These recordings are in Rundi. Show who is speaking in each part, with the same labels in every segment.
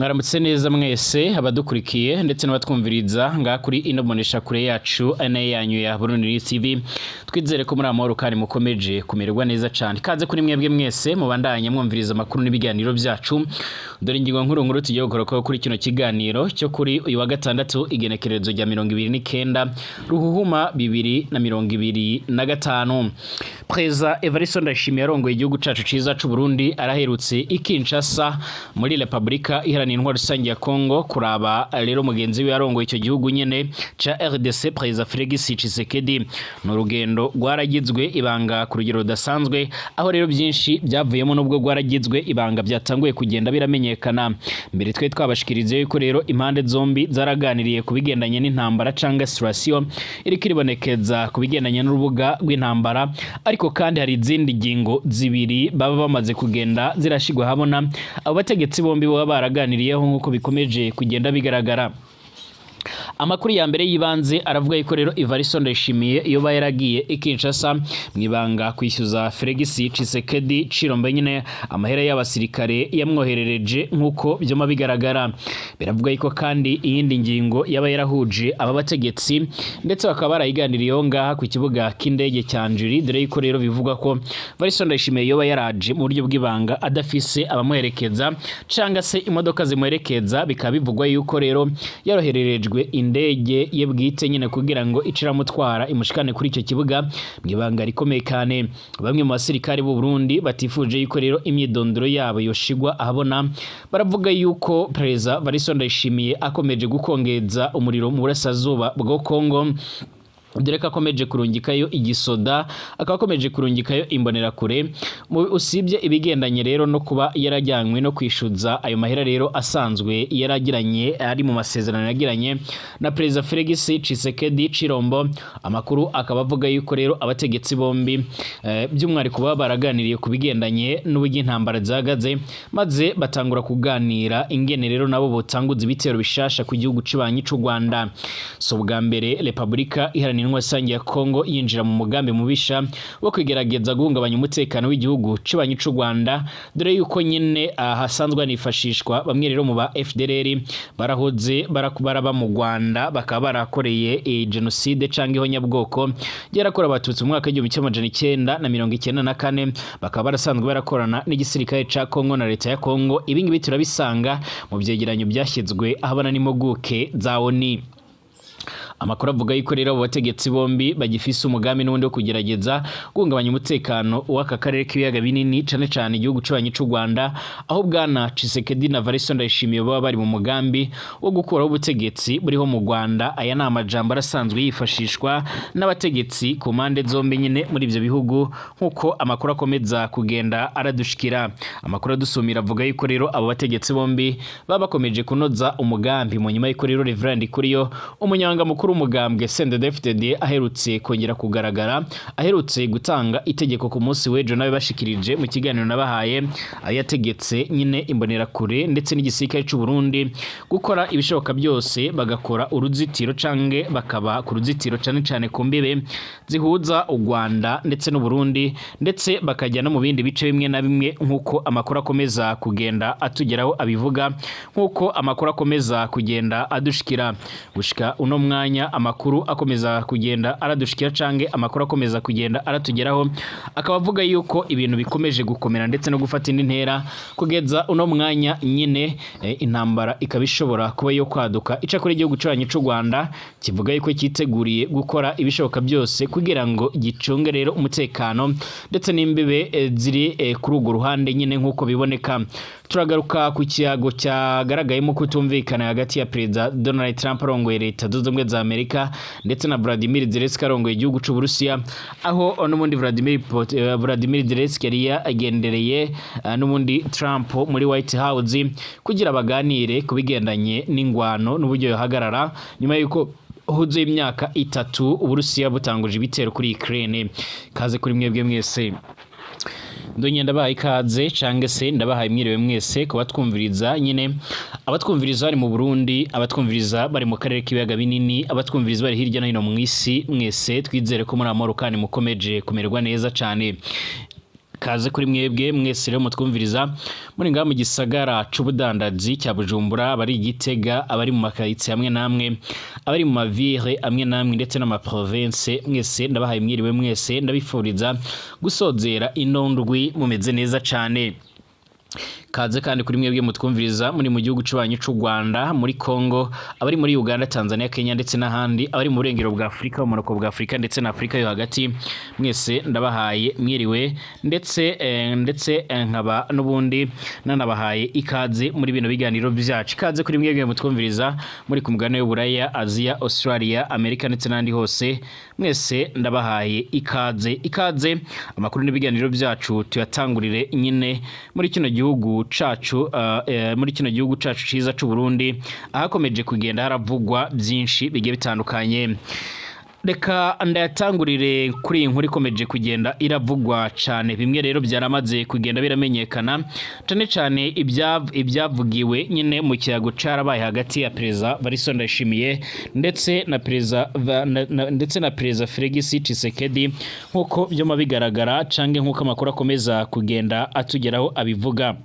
Speaker 1: Mwaramutse neza mwese abadukurikiye ndetse n'abatwumviriza nga kuri ino bonesha kure yacu ane yanyu ya Burundi TV. Twizere ko muri amahoro kandi mukomeje kumererwa neza cyane. Kaze kuri mwebwe mwese mubandanye mwumviriza makuru n'ibiganiro byacu. Dore ingingo nkuru tugiye gukora kuri kino kiganiro cyo kuri uyu wa gatandatu igenekerezo rya 29 ruhuhuma 2025. Preza Evariste Ndayishimiye arongoye igihugu cacu ciza c'u Burundi araherutse ikinshasa muri Republika iharanira intwaro rusange ya Kongo kuraba rero mugenzi we arongoye icyo gihugu nyene ca RDC Preza Félix Tshisekedi. N'urugendo rwaragizwe ibanga ku rugero rudasanzwe, aho rero byinshi byavuyemo nubwo rwaragizwe ibanga byatanguye kugenda biramenyekana. Mbere twe twabashikirize yuko rero impande zombi zaraganiriye kubigendanye n'intambara canga situation iri kiribonekeza kubigendanye n'urubuga rw'intambara, ariko kandi hari izindi ngingo zibiri baba bamaze kugenda zirashigwa habona abo bategetsi bombi baba baraganiriyeho nkuko bikomeje kugenda bigaragara. Amakuru ya mbere yibanze aravuga yuko rero Evariste Ndayishimiye iyo bayaragiye ikinshasa mwibanga kwishyuza Félix Tshisekedi Chilombo nyine amahera y'abasirikare yamwoherereje nkuko byoma bigaragara. Biravuga yuko kandi iyindi ngingo yaba yarahuje aba bategetsi ndetse bakaba barayiganiriyeho ngaha ku kibuga k'indege cya Njiri. Dore yuko rero bivuga ko Evariste Ndayishimiye iyo yaraje mu buryo bw'ibanga adafise abamuherekeza canga se imodoka zimuherekeza, bikaba bivugwa yuko rero yarohererejwe indege ye bwite nyine kugira ngo iciramutwara imushikane kuri icyo kibuga mwibanga rikomeye kane. Bamwe mu basirikare b'u Burundi batifuje yuko rero imyidondoro yabo yoshigwa ahabona, baravuga yuko Preza Evariste Ndayishimiye akomeje gukongeza umuriro mu burasirazuba bwa Kongo. Dore ko akomeje kurungikayo igisoda, akakomeje kurungikayo imbonera kure. Usibye ibigendanye rero no kuba yarajyanywe no kwishuza ayo mahera rero asanzwe yaragiranye ari mu masezerano yagiranye na Preza Félix Tshisekedi Chilombo. Amakuru akaba avuga yuko rero abategetsi bombi by'umwihariko kuba baraganiriye kubigendanye n'uburyo intambara zahagaze, maze batangura kuganira ingene rero nabo botanguza ibitero bishasha ku gihugu cibanyi c'u Rwanda. So bwa mbere Republika iharanira intwaro rusange ya Kongo yinjira mu mugambi mubisha wo kwigerageza guhungabanya umutekano w'igihugu cibanyi c'u Rwanda. Dore yuko nyine hasanzwe nifashishwa bamwe rero mu ba FDLR barahoze baraba mu Rwanda bakaba barakoreye genocide canke ihonyabwoko yarakora abatutsi mu mwaka w'1994, bakaba barasanzwe barakorana n'igisirikare ca Kongo na leta ya Kongo. Ibingi biturabisanga mu byegeranyo byashyizwe ahabana n'impuguke za ONU. Amakuru avuga yuko rero abo bategetsi bombi bagifise umugambi n'undi wo kugerageza guhungabanya umutekano w'aka karere k'ibiyaga binini cane cane igihugu cibanyi c'u Rwanda, aho bwana Tshisekedi na Evariste Ndayishimiye baba bari mu mugambi wo gukuraho ubutegetsi buriho mu Rwanda. Aya ni amajambo arasanzwe yifashishwa n'abategetsi ku mpande zombi nyine muri ivyo bihugu nkuko amakuru akomeza kugenda aradushikira. Amakuru adusumira avuga yuko rero abo bategetsi bombi baba bakomeje kunoza umugambi mu nyuma y'uko rero Reverend Kuriyo umunyanga mukuru umugambwe CNDD-FDD aherutse kongera kugaragara, aherutse gutanga itegeko ku munsi w'ejo nawe bashikirije mu kiganiro nabahaye, ayategetse nyine imbonera kure ndetse n'igisirikare c'u Burundi gukora ibishoboka byose bagakora uruzitiro cange bakaba ku ruzitiro cane cane ku mbibe zihuza u Rwanda ndetse n'u Burundi, ndetse bakajya no mu bindi bice bimwe na bimwe nkuko amakuru akomeza kugenda atugeraho abivuga, nkuko amakuru akomeza kugenda adushikira. Gushika uno mwanya amakuru akomeza kugenda aradushikira cange amakuru akomeza kugenda aratugeraho, akaba avuga yuko ibintu bikomeje gukomera ndetse no gufata indi ntera kugeza uno mwanya nyine intambara ikabishobora kuba yo kwaduka. Ica kuri igihugu cibanyi c'u Rwanda kivuga yuko kiteguriye gukora ibishoboka byose kugira ngo gicunge rero umutekano ndetse n'imbibe ziri kuri urwo ruhande nyine nkuko biboneka. Turagaruka ku kiyago cyagaragayemo kutumvikana hagati ya Perezida Donald Trump arongoye leta zunze ubumwe za Amerika ndetse na Vladimir Zelensky arongoye igihugu c'u Burusiya, aho n'umundi Vladimir Zelensky yari yagendereye n'umundi Trump muri White House kugira baganire kubigendanye n'ingwano n'uburyo yohagarara nyuma yuko huzuye imyaka 3 Uburusiya butanguje ibitero kuri Ukraine. Kaze kuri mwebwe mwese ndonye ndabahaye ikaze cange se ndabahaye mwiriwe mwese ko batwumviriza nyine abatwumviriza bari mu Burundi, abatwumviriza bari mu karere k'ibiyaga binini, abatwumviriza bari hirya no hino mu isi mwese twizere ko muri amahoro kandi mukomeje kumererwa neza cane. kaze kuri mwebwe mwese rero mutwumviriza muri ngaha mu gisagara c'ubudandaji cya Bujumbura, abari Gitega, abari mu makaritsiye hamwe namwe, abari mu mavire amwe namwe ndetse n'amaprovince, mwese ndabahaye mwiriwe, mwese ndabifuriza gusozera inondwi mumeze neza cane. Kaze kandi kuri mwebwe mutwumviriza muri mu gihugu c'ubanyi c'u Rwanda, muri Congo, abari muri Uganda, Tanzania, Kenya ndetse n'ahandi, abari mu burengero bwa Afrika, mu maroko bwa Afrika ndetse na Afrika yo hagati, mwese ndabahaye mwiriwe ndetse nkaba n'ubundi nanabahaye ikaze muri bino biganiro byacu. Kaze kuri mwebwe mutwumviriza muri ku mugabane w'Uburaya, Asia, Australia, Amerika ndetse n'andi hose, mwese ndabahaye ikaze. Amakuru n'ibiganiro byacu tuyatangurire nyine muri kino gihugu cacu ciza c'u Burundi, ahakomeje kugenda haravugwa byinshi bigiye bitandukanye. Reka ndayatangurire kuri iyi nkuru ikomeje kugenda iravugwa cyane, bimwe rero byaramaze kugenda biramenyekana cyane ibyavugiwe nyine mu kiyago carabaye hagati ya Perezida Evariste Ndayishimiye ndetse na Perezida Félix Tshisekedi, nkuko byoma bigaragara canke nkuko amakuru akomeza kugenda atugeraho abivuga.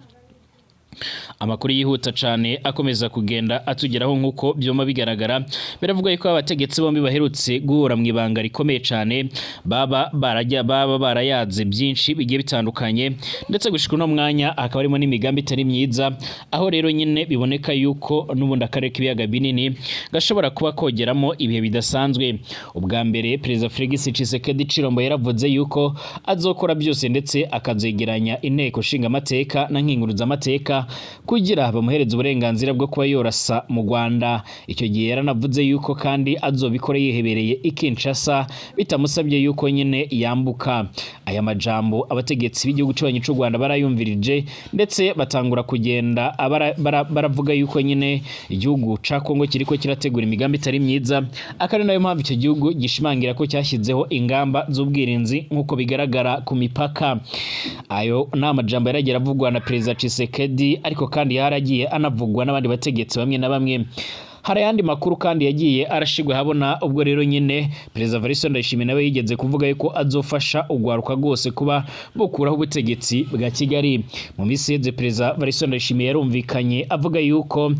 Speaker 1: Amakuru yihuta cyane akomeza kugenda atugeraho nkuko byoma bigaragara, biravuga yuko abategetsi bombi baherutse guhura mu ibanga rikomeye cyane, baba barayaze byinshi bigiye bitandukanye, ndetse gushika no mwanya akaba arimo n'imigambi itari myiza, aho rero nyine biboneka yuko n'ubundi akarere k'ibiyaga binini gashobora kuba kogeramo ibihe bidasanzwe. Ubwa mbere Perezida Félix Tshisekedi Chilombo yaravuze yuko azokora byose ndetse akazegeranya inteko nshinga amateka na nkinguruza amateka kugira bamuhereza uburenganzira bwo kuba yorasa mu Rwanda. Icyo gihe yaranavuze yuko kandi azobikora yihebereye i Kinshasa bitamusabye yuko nyine yambuka. Aya majambo abategetsi b'igihugu cy'ubanyi c'u Rwanda barayumvirije, ndetse batangura kugenda baravuga yuko nyine igihugu ca Kongo kiriko kirategura imigambi itari myiza, akari nayo mpamvu icyo gihugu gishimangira ko cyashyizeho ingamba z'ubwirinzi nkuko bigaragara ku mipaka. Ayo ni amajambo yaragiye avugwa na Perezida Tshisekedi, ariko kandi yaragiye anavugwa n'abandi bategetsi bamwe na bamwe. Hari ayandi makuru kandi yagiye arashigwa habona, ubwo rero nyine Perezida Evariste Ndayishimiye nawe yigeze kuvuga yuko azofasha ugwaruka rwose kuba bukuraho ubutegetsi bwa Kigali. Mu minsi yeze Perezida Evariste Ndayishimiye yarumvikanye avuga yuko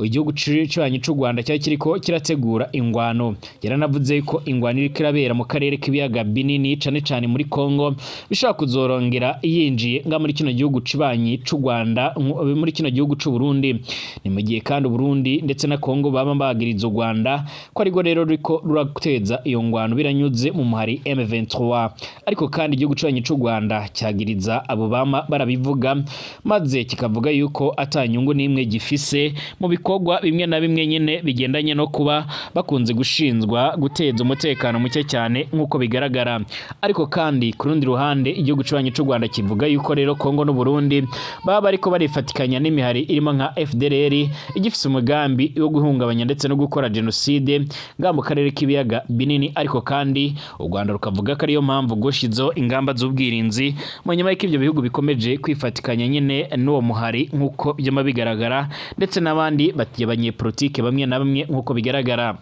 Speaker 1: igihugu cy'ubanyi c'u Rwanda cyari kiriko kirategura ingwano. Yaranavuze yuko ingwano iriko irabera mu karere k'ibiyaga binini cane muri Congo bishobora kuzorongera yinjiye nga muri kino gihugu c'ubanyi c'u Rwanda, muri kino gihugu c'u Burundi. Ni mu gihe kandi Burundi ndetse na Congo baba bagiriza u Rwanda ko ariko rero riko rurateza iyo ngwano biranyuze mu muhari M23, ariko kandi igihugu cy'ubanyi c'u Rwanda cyagiriza abo bama barabivuga, maze kikavuga yuko atanyungu n'imwe gifise mu bikorwa bimwe na bimwe nyine bigendanye no kuba bakunze gushinzwa guteza umutekano muke cyane nkuko bigaragara. Ariko kandi ku rundi ruhande igihugu cy'ubanyi c'u Rwanda kivuga yuko rero Kongo n'u Burundi baba bariko barifatikanya n'imihari irimo nka FDLR igifise umugambi wo guhungabanya ndetse no gukora genocide nga mu karere k'ibiyaga binini. Ariko kandi u Rwanda rukavuga ko ariyo mpamvu gushizo ingamba z'ubwirinzi mu nyuma y'iko ibyo bihugu bikomeje kwifatikanya nyine n'uwo muhari nkuko byoma bigaragara, ndetse n'abandi banyepolitike bamwe na bamwe nkuko bigaragara.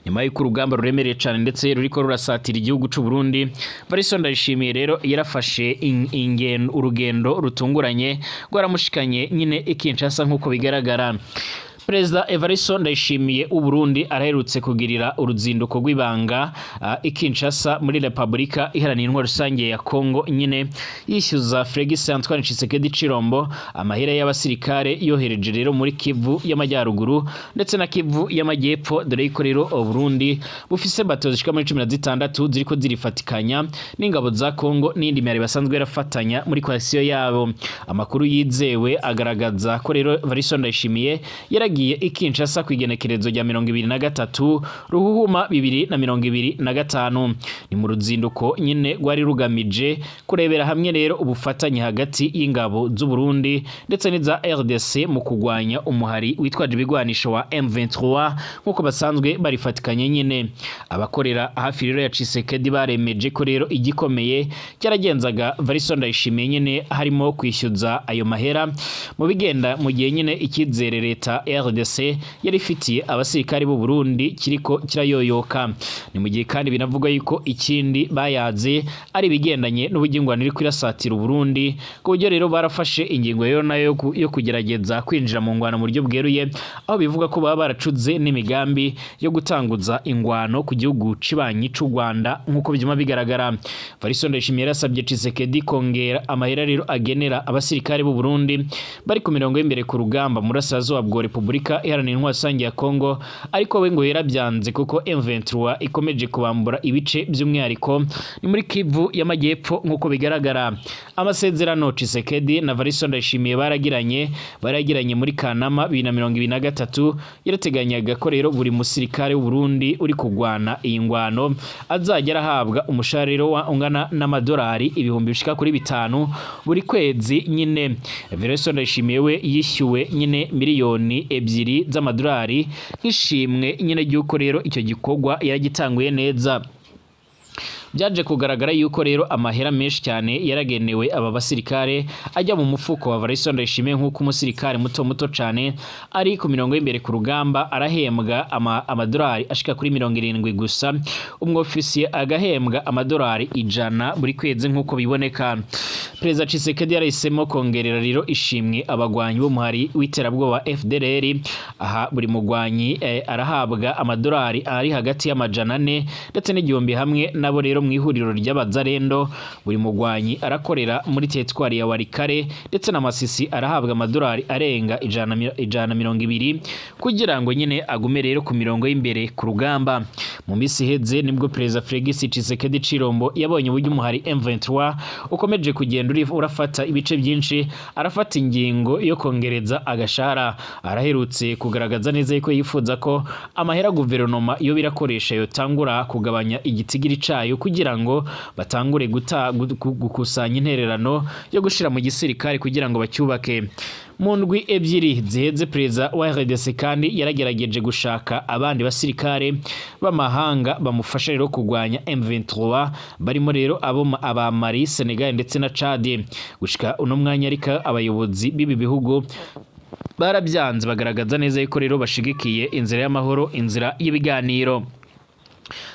Speaker 1: Nyuma y'uko urugamba ruremereye cyane ndetse ruriko rurasatira igihugu c'u Burundi, Evariste Ndayishimiye rero yarafashe urugendo rutunguranye rwaramushikanye nyine i Kinshasa nkuko bigaragara. Perezida Evariste Ndayishimiye w'u Burundi araherutse kugirira uruzinduko rw'ibanga i Kinshasa muri Republika Iharanira Intwaro Rusange ya Kongo, nyine yishyuza Félix Antoine Tshisekedi Chilombo amahera y'abasirikare yohereje rero muri Kivu y'Amajyaruguru ndetse na Kivu y'Amajyepfo, dore yuko rero u Burundi bufise bato zishika muri 16 ziriko zirifatikanya n'ingabo za Kongo n'indi mihari basanzwe yarafatanya muri coalition yabo. Amakuru yizewe agaragaza ko rero Evariste Ndayishimiye yaragiye i Kinshasa kwigenekerezo rya 23 Ruhuhuma 2025. Ni mu ruzinduko nyine rwari rugamije kurebera hamwe rero ubufatanye hagati y'ingabo z'u Burundi ndetse n'iza RDC mu kugwanya umuhari witwaje ibigwanisho wa M23 nkuko basanzwe barifatikanye nyine. Abakorera hafi rero ya Tshisekedi baremeje ko rero igikomeye cyaragenzaga Evariste Ndayishimiye nyine harimo kwishyuza ayo mahera mu bigenda mu gihe nyine ikizere leta RDC yari ifitiye abasirikare b'u Burundi kiriko kirayoyoka. Ni mu gihe kandi binavugwa yuko ikindi bayaze ari bigendanye n'ubugingwana iri kwirasatira u Burundi, ku buryo rero barafashe ingingo rero nayo yo kugerageza kwinjira mu ngwano mu buryo bweruye, aho bivuga ko baba baracuze n'imigambi yo gutanguza ingwano ku gihugu cibanyi c'u Rwanda nk'uko bijuma bigaragara. Variso Ndayishimiye yarasabye Tshisekedi kongera amahera rero agenera abasirikare b'u Burundi bari ku mirongo y'imbere ku rugamba mu burasirazuba bwa Repubulika Iharanira Intwaro Rusange ya Kongo, ariko we ngo yarabyanze kuko M23 ikomeje kubambura ibice by'umwihariko ni muri Kivu y'Amajyepfo nk'uko bigaragara. Amasezerano Tshisekedi na Variso Ndayishimiye baragiranye muri Kanama 2023 yarateganyaga ko rero buri musirikare w'u Burundi uri kugwana iyi ngwano azagera ahabwa umushariro ungana n'amadolari ibihumbi bishika kuri 5 buri kwezi nyine. Variso Ndayishimiye we yishyuwe nyine miliyoni 2 z'amadolari nk'ishimwe nyine ry'uko rero icyo gikorwa yaragitanguye neza. Byaje kugaragara yuko rero amahera menshi cyane yaragenewe aba basirikare ajya mu mufuko wa Variso Ndayishimiye nk'uko umusirikare muto cyane ari ku mirongo y'imbere ku rugamba arahembwa amadolari ashika kuri 70 gusa, umwofisiye agahembwa amadolari 100 buri kwezi nk'uko biboneka. Perezida Tshisekedi yarahisemo kongerera rero ishimwe abagwanyi b'umuhari w'iterabwoba FDLR, aha buri mugwanyi arahabwa amadolari ari hagati y'amajana 4 ndetse n'igihumbi hamwe nabo rero mu ihuriro ry'abazarendo. Buri mugwanyi arakorera muri teritwari ya Warikare ndetse na Masisi arahabwa amadolari arenga 120 kugira ngo nyine agume rero ku mirongo y'imbere ku rugamba. Mu misi iheze nibwo Perezida Felix Tshisekedi Chilombo yabonye uburyo umuhari M23 ukomeje kugenda urafata ibice byinshi, arafata ingingo yo kongereza agashara. Araherutse kugaragaza neza yuko yifuza ko amahera guverinoma yo birakoresha yotangura kugabanya igitigiri cayo kugira ngo batangure gukusanya intererano yo gushira mu gisirikare kugira ngo bacyubake. Mu ndwi ebyiri ziheze Perezida wa RDC kandi yaragerageje gushaka abandi basirikare b'amahanga bamufasha rero kugwanya M23 barimo rero aba Mali, Senegal ndetse na Chad. Gushika uno mwanya ariko abayobozi b'ibi bihugu barabyanze bagaragaza neza yuko rero bashigikiye inzira y'amahoro, inzira y'ibiganiro.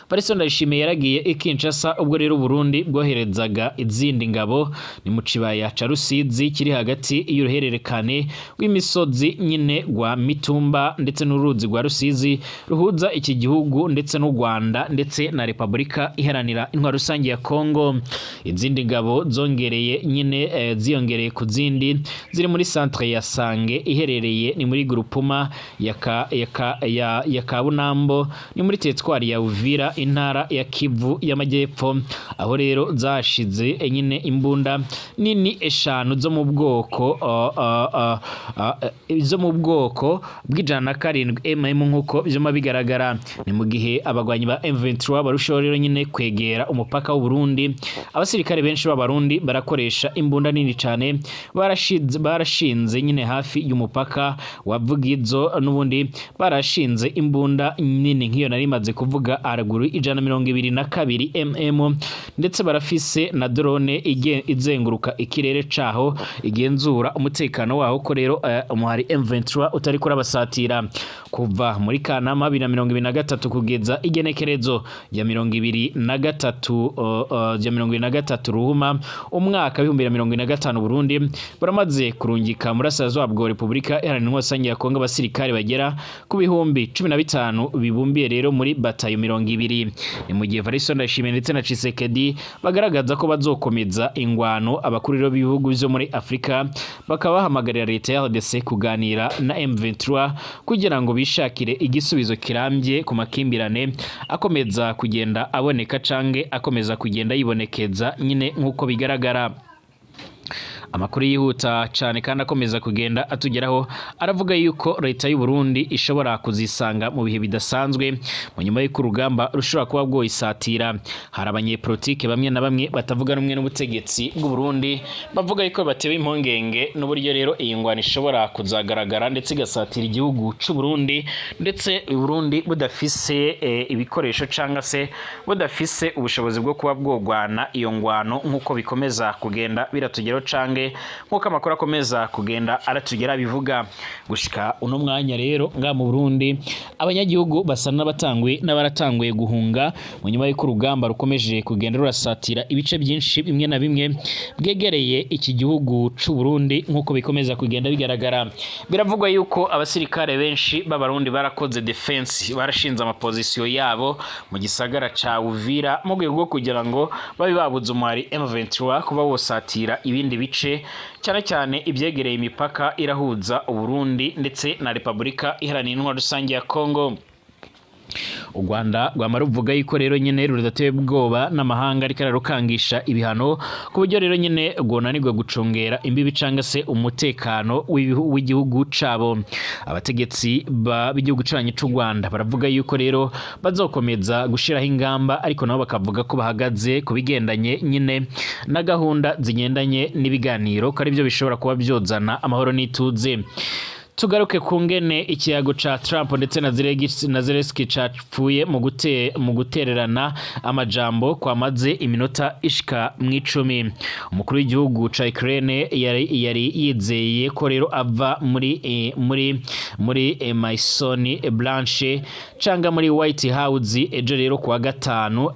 Speaker 1: Variso Ndayishimiye yaragiye Kinshasa ubwo rero Burundi bwoherezaga izindi ngabo ni mu cibaya ca Rusizi kiri hagati y'uruhererekane rw'imisozi nyine gwa Mitumba ndetse n'uruzi gwa Rusizi ruhuza iki gihugu ndetse n'u Rwanda ndetse na Repubulika Iharanira Intwaro Rusange ya Kongo. Izindi ngabo zongereye nyine ziyongereye ku zindi ziri muri centre ya Sange iherereye ni muri groupement ya Kabunambo ni muri teritwari ya Uvira intara ya Kivu y'Amajyepfo, aho rero zashize nyine imbunda nini 5 zo mu bwoko bw'107 mm nk'uko byuma bigaragara. Ni mu gihe abagwanyi ba M23 barushaho rero nyine kwegera umupaka w'u Burundi. Abasirikare benshi b'abarundi barakoresha imbunda nini cyane, barashinze nyine hafi y'umupaka wa Vugizo, n'ubundi barashinze imbunda nini nk'iyo nari maze kuvuga araguru 122 mm, ndetse barafise na drone izenguruka ikirere caho igenzura umutekano waho ko rero umuhari M23 utari kurabasatira. Kuva muri Kanama 2023 kugeza igenekerezo ya 2023 Ruhuma umwaka 2025 Burundi baramaze kurungika murasirazuba bwa Repubulika Iharanira Intwaro Rusange ya Kongo abasirikare bagera ku bihumbi 15 bibumbiye rero muri batayo 20. Ni mu gihe Variso Ndayishimiye ndetse na Tshisekedi bagaragaza ko bazokomeza ingwano, abakuru b'ibihugu byo muri Afrika bakaba bahamagarira leta ya RDC kuganira na M23 kugira ngo bishakire igisubizo kirambye ku makimbirane akomeza kugenda aboneka canke akomeza kugenda yibonekeza nyine nk'uko bigaragara. Amakuru yihuta cyane kandi akomeza kugenda atugeraho aravuga yuko leta y'u Burundi ishobora kuzisanga mu bihe bidasanzwe mu nyuma y'uko urugamba rushobora kuba bwoisatira. Hari abanyepolitike bamwe na bamwe batavuga rumwe n'ubutegetsi bw'u Burundi bavuga yuko batewe impongenge n'uburyo rero iyi ngwano ishobora kuzagaragara ndetse igasatira igihugu cy'u Burundi, ndetse u Burundi budafise ibikoresho cyangwa se budafise ubushobozi bwo kuba bwogwana iyo ngwano nk'uko bikomeza kugenda biratugeraho cange ruhande nk'uko amakuru akomeza kugenda aratugera bivuga gushika uno mwanya rero nga mu Burundi abanyagihugu basa n'abaratanguye guhunga mu nyuma y'uko urugamba rukomeje kugenda rurasatira ibice byinshi bimwe na bimwe bwegereye iki gihugu c'u Burundi nk'uko bikomeza kugenda bigaragara. Biravugwa yuko abasirikare benshi b'abarundi barakoze defense, barashinze amapozisiyo yabo mu gisagara ca Uvira mu rwego rwo kugira ngo babe babuze umwari M23 kuba wosatira ibindi bice cyane cyane ibyegereye imipaka irahuza Uburundi ndetse na Repubulika Iharanira Intwaro Rusange ya Kongo. U Rwanda rwamara ruvuga yuko rero nyene rudatewe ubwoba n'amahanga ariko ararukangisha ibihano ku buryo rero nyene rwonanirwa gucungera imbibi canga se umutekano w'igihugu cabo. Abategetsi b'igihugu canye c'u Rwanda baravuga yuko rero bazokomeza gushiraho ingamba ariko nabo bakavuga ko bahagaze kubigendanye nyene na gahunda zigendanye n'ibiganiro ko ari byo bishobora kuba byozana amahoro n'ituze. Tugaruke ku ngene ikiyago ca Trump ndetse na Zelensky capfuye mu gutererana amajambo kwamaze iminota ishika mw'icumi. Umukuru w'igihugu ca Ukraine yari yizeye ko rero ava muri Maison Blanche canga muri White House ejo rero kuwa gatanu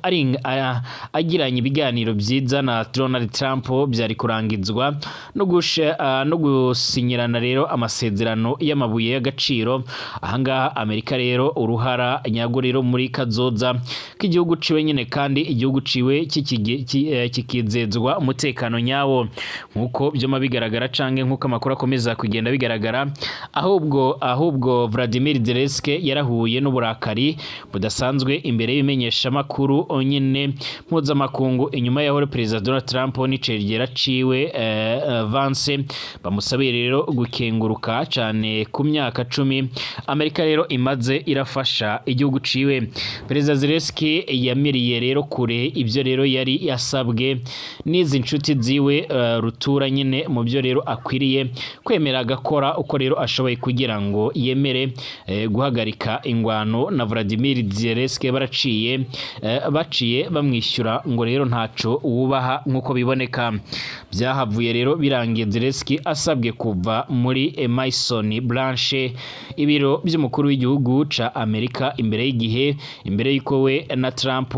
Speaker 1: agiranye ibiganiro vyiza na Donald Trump byari kurangizwa no gusinyirana rero amasezerano y'amabuye y'agaciro. Ahangaha Amerika rero uruhara nyago rero muri kazoza k'igihugu ciwe nyene kandi igihugu ciwe kikizezwa umutekano nyawo nkuko byoma bigaragara canke nkuko amakuru akomeza kugenda bigaragara. Ahubwo Vladimir Zelensky yarahuye n'uburakari budasanzwe imbere y'imenyesha makuru onyene mpuzamakungu inyuma yaho President Donald Trump n'icegera ciwe Vance bamusabiye rero gukenguruka cane ku myaka 10 Amerika rero imaze irafasha igihugu ciwe. Perezida Zelensky yamiriye rero kure ibyo rero yari yasabwe n'izi nshuti ziwe rutura nyine mu byo rero akwiriye kwemera agakora uko rero ashoboye kugira ngo yemere guhagarika ingwano na Vladimir Zelensky baciye bamwishyura ngo rero ntaco uwubaha nk'uko biboneka. Byahavuye rero birangiye Zelensky asabwe kuva muri Maison Blanche, ibiro by'umukuru w'igihugu ca Amerika imbere y'uko we na Trump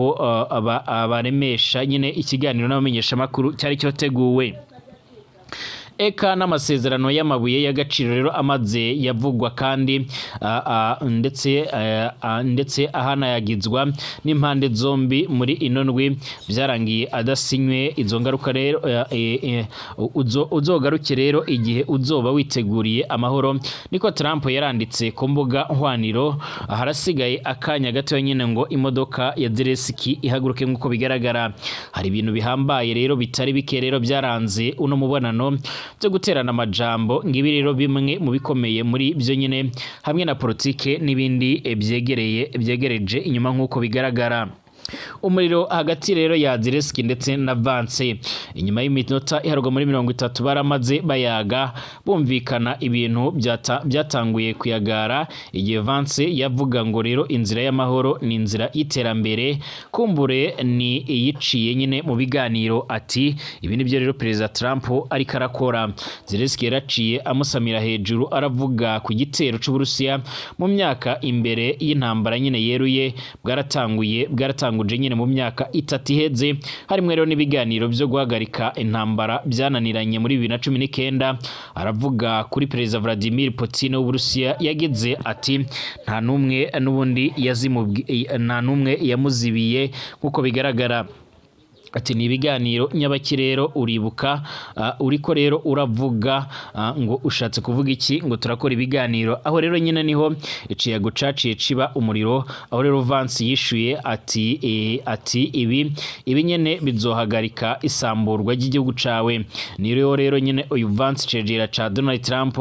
Speaker 1: abaremesha nyine ikiganiro n'abamenyesha makuru cyari cyoteguwe. Eka n'amasezerano y'amabuye y'agaciro rero amaze yavugwa kandi ndetse ahanayagizwa n'impande zombi muri inondwi byarangiye adasinywe. Izo ngaruka rero uzogaruke rero igihe uzoba witeguriye amahoro, niko Trump yaranditse ku mbuga hwaniro. Harasigaye akanya gato nyine ngo imodoka ya Zelensky ihaguruke nk'uko bigaragara. Hari ibintu bihambaye rero bitari bike rero byaranze uno mubonano byo guterana amajambo ngibi rero bimwe mu bikomeye muri byo nyine hamwe na politike n'ibindi byegereje inyuma nk'uko bigaragara. Umuriro hagati rero ya Zelensky ndetse na Vance inyuma y'iminota iharwa muri 30 baramaze bayaga bumvikana ibintu byatanguye kuyagara igihe Vance yavuga ngo rero inzira y'amahoro ni inzira y'iterambere kumbure ni iyiciye nyine mu biganiro. Ati ibi nibyo rero Perezida Trump ariko arakora. Zelensky yaraciye amusamira hejuru aravuga ku gitero c'Uburusiya mu myaka imbere y'intambara nyine yeruye bwaratanguje nyine mu myaka 3 iheze. Harimwe rero n'ibiganiro byo guhagarika intambara byananiranye muri 2019. Aravuga kuri Perezida Vladimir Putin w'Uburusiya yagize ati nta numwe yamuzibiye nkuko bigaragara. Ati ni ibiganiro nyabakirero uribuka uriko rero uravuga ngo ushatse kuvuga iki ngo turakora ibiganiro. Aho rero nyine niho iciyago caciye ciba umuriro. Aho rero Vance yishuye ati ibi nyene bizohagarika isamburwa ry'igihugu cawe. Ni rero nyine uyu Vance cegera ca Donald Trump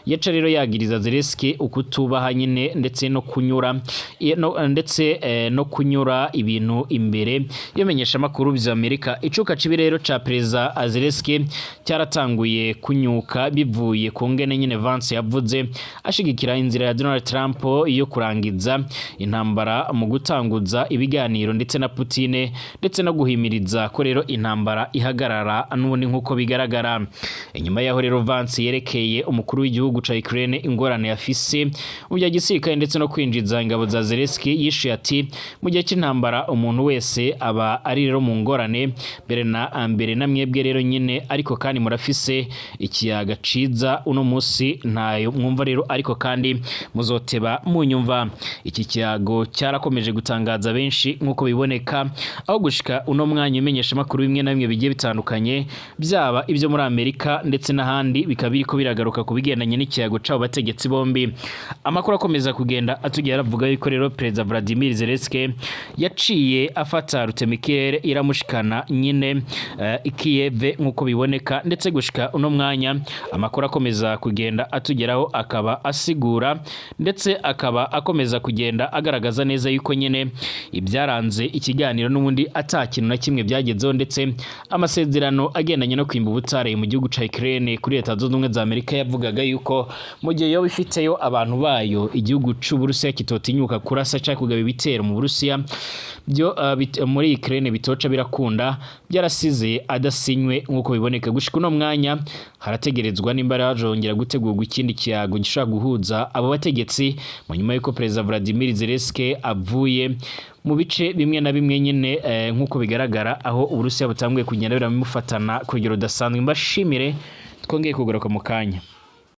Speaker 1: yaca rero yagiriza Zelensky ukutubaha nyine ndetse no kunyura ibintu imbere yomenyesha makuru vya Amerika. Icuka cibi rero ca Perezida Zelensky cyaratanguye kunyuka bivuye ku ngene nyene Vance yavuze ashigikira inzira ya Donald Trump yo kurangiza intambara mu gutanguza ibiganiro ndetse na Putin ndetse no guhimiriza ko rero intambara ihagarara n'ubundi nkuko bigaragara. Inyuma yaho rero Vance yerekeye umukuru w'igihugu ca Ukraine ingorane yafise mu bya gisirikare ndetse no kwinjiza ingabo za Zelensky yishuye ati mu gihe cy'intambara umuntu wese aba ari rero mu ngorane mbere na mwebwe rero nyine ariko kandi murafise ikiyaga ciza uno musi ntayo mwumva rero ariko kandi muzoteba munyumva. Iki kiyago cyarakomeje gutangaza benshi nkuko biboneka aho gushika uno mwanya umenyesha makuru bimwe na bimwe bigiye bitandukanye byaba ibyo muri Amerika ndetse n'ahandi bikabiri ko biragaruka kubigendanye n'ikiyago cabo bategetsi bombi. Amakuru akomeza kugenda atugera avuga yuko rero Perezida Vladimir Zelensky yaciye afata rutemikirere iramushikana nyine Kiev nkuko biboneka ndetse gushika uno mwanya amakuru akomeza kugenda atugeraho akaba asigura ndetse akaba akomeza kugenda agaragaza neza yuko nyine ibyaranze ikiganiro n'ubundi atakintu na kimwe byagezeho ndetse amasezerano agendanye no kwimba ubutare mu gihugu ca Ukraine kuri Leta Zunze Ubumwe za Amerika yavugaga yuko mu gihe yo bifiteyo abantu bayo igihugu c'u Burusiya kitotinyuka kurasa cyangwa kugaba ibitero mu Burusiya byo muri Ukraine bitoca birakunda byarasize adasinywe nkuko biboneka. Gushika uno mwanya harategerezwa nimbara hajongera gutegurwa ikindi kiyago gishobora guhuza abo bategetsi mu nyuma yuko Perezida Vladimir Zelensky avuye mu bice bimwe na bimwe nyine nkuko bigaragara aho Uburusiya butanguye kugenda biramufatana ku rugero rudasanzwe. Mbashimire twongeye kugaruka mu kanya.